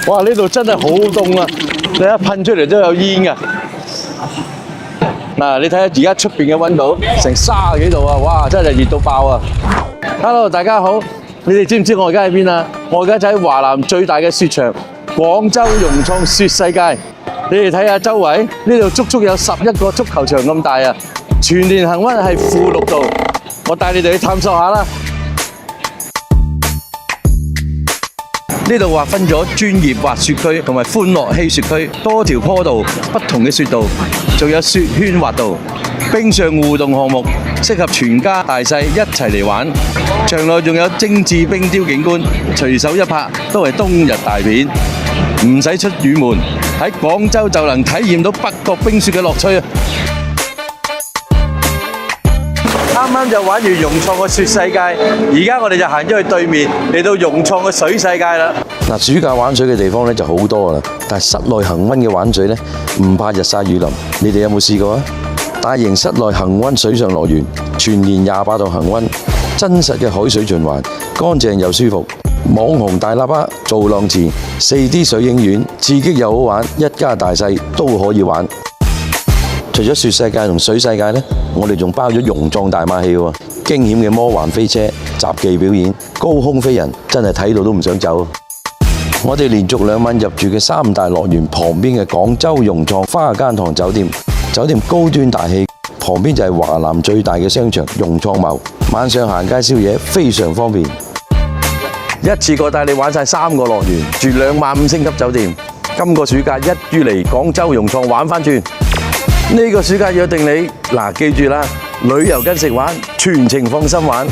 哇！呢度真係好凍啊！你一噴出嚟都有煙㗎。嗱，你睇下而家出邊嘅溫度成30幾度啊！哇，真係熱到爆啊 ！Hello， 大家好，你哋知唔知我而家喺邊啊？我而家就喺華南最大嘅雪場——廣州融創雪世界。你哋睇下周圍，呢度足足有11個足球場咁大啊！全年恆溫係-6度，我帶你哋去探索下啦。呢度劃分咗專業滑雪區同埋歡樂嬉雪區，多條坡道、不同嘅雪道，仲有雪圈滑道、冰上互動項目，適合全家大細一齊嚟玩。場內仲有精緻冰雕景觀，隨手一拍都係冬日大片，唔使出遠門，喺廣州就能體驗到北國冰雪嘅樂趣啊！啱啱就玩完融創嘅雪世界，而家我哋就行咗去對面，嚟到融創嘅水世界啦。嗱，暑假玩水嘅地方咧就好多啦，但係室內恆溫嘅玩水咧唔怕日曬雨淋。你哋有冇試過啊？大型室內恆溫水上樂園，全年28度恆溫，真實嘅海水循環，乾淨又舒服。網紅大喇叭、造浪池、4D 水影院，刺激又好玩，一家大細都可以玩。除咗雪世界同水世界呢，我哋仲包咗融創大馬戲喎，驚險嘅魔幻飛車、雜技表演、高空飛人，真係睇到都唔想走。我哋連續2晚入住嘅3大樂園旁邊嘅廣州融創花間堂酒店，酒店高端大氣，旁邊就係華南最大嘅商場融創貿，晚上行街宵夜非常方便。一次過帶你玩晒3個樂園，住2晚5星級酒店。今個暑假一於嚟廣州融創玩返轉。呢個暑假約定你，嗱，記住啦，旅遊跟食玩，全程放心玩。